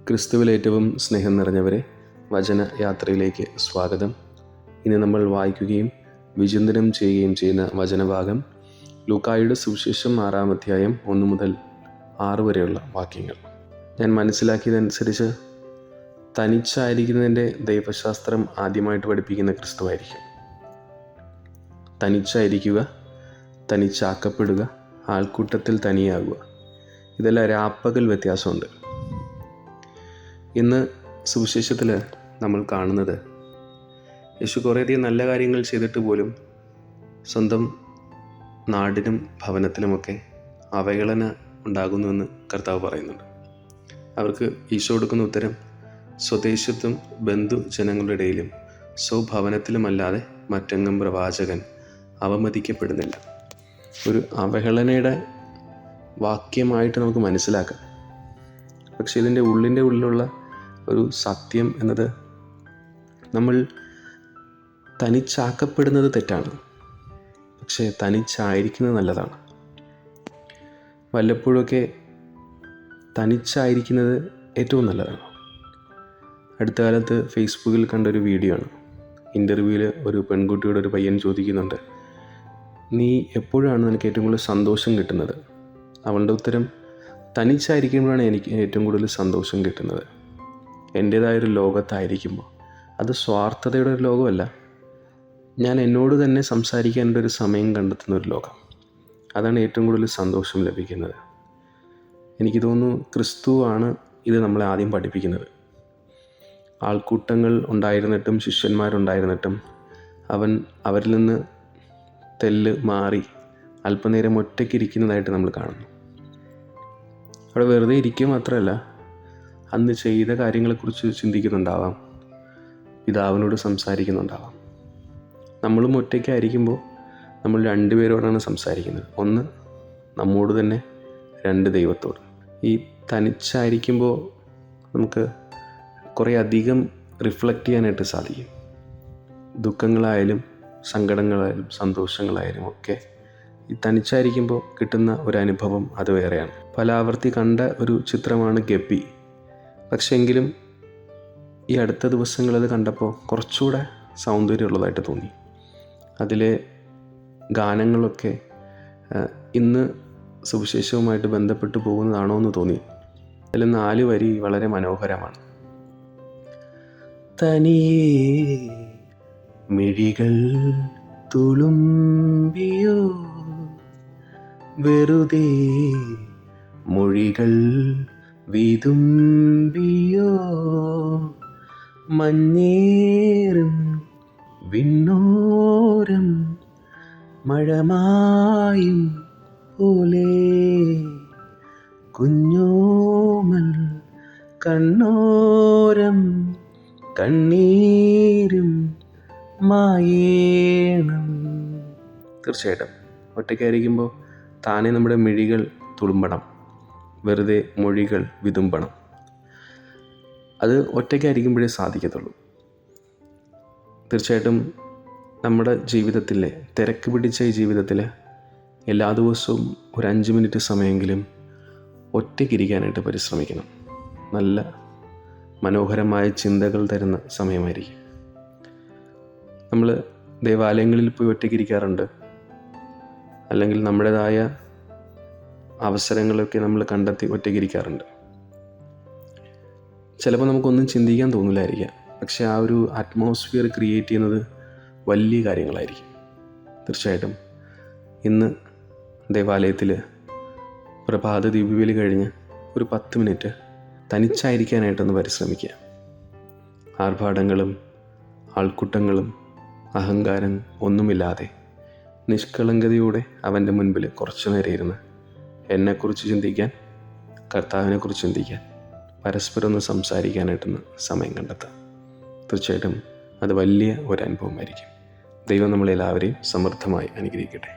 ക്രിസ്തുവിൽ ഏറ്റവും സ്നേഹം നിറഞ്ഞവരെ, വചന യാത്രയിലേക്ക് സ്വാഗതം. ഇനി നമ്മൾ വായിക്കുകയും വിചിന്തനം ചെയ്യുകയും ചെയ്യുന്ന വചനഭാഗം ലൂക്കായുടെ സുവിശേഷം 6-ാം അധ്യായം 1 മുതൽ 6 വരെയുള്ള വാക്യങ്ങൾ. ഞാൻ മനസ്സിലാക്കിയതനുസരിച്ച് തനിച്ചായിരിക്കുന്നതിൻ്റെ ദൈവശാസ്ത്രം ആദ്യമായിട്ട് പഠിപ്പിക്കുന്ന ക്രിസ്തുവായിരിക്കും. തനിച്ചായിരിക്കുക, തനിച്ചാക്കപ്പെടുക, ആൾക്കൂട്ടത്തിൽ തനിയാകുക, ഇതെല്ലാം രാപ്പകൽ വ്യത്യാസമുണ്ട്. ഇന്ന് സുവിശേഷത്തിൽ നമ്മൾ കാണുന്നത് യേശു കുറേയധികം നല്ല കാര്യങ്ങൾ ചെയ്തിട്ട് പോലും സ്വന്തം നാടിനും ഭവനത്തിലുമൊക്കെ അവഹേളന ഉണ്ടാകുന്നുവെന്ന് കർത്താവ് പറയുന്നുണ്ട്. അവർക്ക് ഈശോ കൊടുക്കുന്ന ഉത്തരം സ്വദേശത്തും ബന്ധുജനങ്ങളുടെ ഇടയിലും സ്വഭവനത്തിലുമല്ലാതെ മറ്റെങ്ങും പ്രവാചകൻ അവമതിക്കപ്പെടുന്നില്ല. ഒരു അവഹേളനയുടെ വാക്യമായിട്ട് നമുക്ക് മനസ്സിലാക്കാം. പക്ഷെ ഇതിൻ്റെ ഉള്ളിലുള്ള ഒരു സത്യം എന്നത് നമ്മൾ തനിച്ചാക്കപ്പെടുന്നത് തെറ്റാണ്, പക്ഷേ തനിച്ചായിരിക്കുന്നത് നല്ലതാണ്. വല്ലപ്പോഴൊക്കെ തനിച്ചായിരിക്കുന്നത് ഏറ്റവും നല്ലതാണ്. അടുത്ത കാലത്ത് ഫേസ്ബുക്കിൽ കണ്ടൊരു വീഡിയോ ആണ്. ഇൻ്റർവ്യൂവിൽ ഒരു പെൺകുട്ടിയോട് ഒരു പയ്യൻ ചോദിക്കുന്നുണ്ട്, നീ എപ്പോഴാണ് നിനക്ക് ഏറ്റവും കൂടുതൽ സന്തോഷം കിട്ടുന്നത്? അവളുടെ ഉത്തരം, തനിച്ചായിരിക്കുമ്പോഴാണ് എനിക്ക് ഏറ്റവും കൂടുതൽ സന്തോഷം കിട്ടുന്നത്. എൻ്റേതായൊരു ലോകത്തായിരിക്കുമ്പോൾ. അത് സ്വാർത്ഥതയുടെ ഒരു ലോകമല്ല, ഞാൻ എന്നോട് തന്നെ സംസാരിക്കാനുള്ള ഒരു സമയം കണ്ടെത്തുന്ന ഒരു ലോകം. അതാണ് ഏറ്റവും കൂടുതൽ സന്തോഷം ലഭിക്കുന്നത്. എനിക്ക് തോന്നുന്നു ക്രിസ്തുവാണ് ഇത് നമ്മളെ ആദ്യം പഠിപ്പിക്കുന്നത്. ആൾക്കൂട്ടങ്ങൾ ഉണ്ടായിരുന്നിട്ടും ശിഷ്യന്മാരുണ്ടായിരുന്നിട്ടും അവൻ അവരിൽ നിന്ന് തെല്ല് മാറി അല്പനേരം ഒറ്റയ്ക്കിരിക്കുന്നതായിട്ട് നമ്മൾ കാണുന്നു. അവിടെ വെറുതെ ഇരിക്കുക മാത്രമല്ല, അന്ന് ചെയ്ത കാര്യങ്ങളെക്കുറിച്ച് ചിന്തിക്കുന്നുണ്ടാവാം, പിതാവിനോട് സംസാരിക്കുന്നുണ്ടാവാം. നമ്മളും ഒറ്റയ്ക്കായിരിക്കുമ്പോൾ നമ്മൾ 2 പേരോടാണ് സംസാരിക്കുന്നത്. ഒന്ന് നമ്മോട് തന്നെ, 2 ദൈവത്തോട്. ഈ തനിച്ചായിരിക്കുമ്പോൾ നമുക്ക് കുറേ അധികം റിഫ്ലക്റ്റ് ചെയ്യാനായിട്ട് സാധിക്കും. ദുഃഖങ്ങളായാലും സങ്കടങ്ങളായാലും സന്തോഷങ്ങളായാലും ഒക്കെ ഈ തനിച്ചായിരിക്കുമ്പോൾ കിട്ടുന്ന ഒരു അനുഭവം അത് വേറെയാണ്. പല ആവർത്തി കണ്ട ഒരു ചിത്രമാണ് ഗപ്പി. പക്ഷേ എങ്കിലും ഈ അടുത്ത ദിവസങ്ങളത് കണ്ടപ്പോൾ കുറച്ചുകൂടെ സൗന്ദര്യമുള്ളതായിട്ട് തോന്നി. അതിലെ ഗാനങ്ങളൊക്കെ ഇന്ന് സുവിശേഷവുമായിട്ട് ബന്ധപ്പെട്ട് പോകുന്നതാണോ എന്ന് തോന്നി. അതിൽ 4 വരി വളരെ മനോഹരമാണ്. തനിയേ മിഴികൾ തുളുമ്പിയോ, വെറുതെ മൊഴികൾ വിതുമ്പിയോ, മഞ്ഞേറും വിണ്ണോരം മഴമായും പോലെ, കുഞ്ഞോമൽ കണ്ണോരം കണ്ണീരും മായേണം. തീർച്ചയായിട്ടും ഒറ്റയ്ക്കായിരിക്കുമ്പോൾ താനേ നമ്മുടെ മിഴികൾ തുളുമ്പണം, വെറുതെ മൊഴികൾ വിതുമ്പണം. അത് ഒറ്റയ്ക്കായിരിക്കുമ്പോഴേ സാധിക്കത്തുള്ളൂ. തീർച്ചയായിട്ടും നമ്മുടെ ജീവിതത്തിലെ തിരക്ക് പിടിച്ച ഈ ജീവിതത്തിൽ എല്ലാ ദിവസവും ഒരു 5 മിനിറ്റ് സമയമെങ്കിലും ഒറ്റയ്ക്കിരിക്കാനായിട്ട് പരിശ്രമിക്കണം. നല്ല മനോഹരമായ ചിന്തകൾ തരുന്ന സമയമായിരിക്കും. നമ്മൾ ദേവാലയങ്ങളിൽ പോയി ഒറ്റയ്ക്കിരിക്കാറുണ്ട്, അല്ലെങ്കിൽ നമ്മുടേതായ അവസരങ്ങളൊക്കെ നമ്മൾ കണ്ടെത്തി ഒറ്റയ്ക്കിരിക്കാറുണ്ട്. ചിലപ്പോൾ നമുക്കൊന്നും ചിന്തിക്കാൻ തോന്നില്ലായിരിക്കാം, പക്ഷെ ആ ഒരു അറ്റ്മോസ്ഫിയർ ക്രിയേറ്റ് ചെയ്യുന്നത് വലിയ കാര്യങ്ങളായിരിക്കും. തീർച്ചയായിട്ടും ഇന്ന് ദേവാലയത്തിൽ പ്രഭാത ദിവ്യബലി കഴിഞ്ഞ് ഒരു 10 മിനിറ്റ് തനിച്ചായിരിക്കാനായിട്ടൊന്ന് പരിശ്രമിക്കുക. ആർഭാടങ്ങളും ആൾക്കൂട്ടങ്ങളും അഹങ്കാരം ഒന്നുമില്ലാതെ നിഷ്കളങ്കതയോടെ അവൻ്റെ മുൻപിൽ കുറച്ചു നേരം ഇരുന്ന് എന്നെക്കുറിച്ച് ചിന്തിക്കാൻ, കർത്താവിനെക്കുറിച്ച് ചിന്തിക്കാൻ, പരസ്പരം ഒന്ന് സംസാരിക്കാനായിട്ടൊന്ന് സമയം കണ്ടെത്താം. തീർച്ചയായിട്ടും അത് വലിയ ഒരു അനുഭവമായിരിക്കും. ദൈവം നമ്മളെല്ലാവരെയും സമൃദ്ധമായി അനുഗ്രഹിക്കട്ടെ.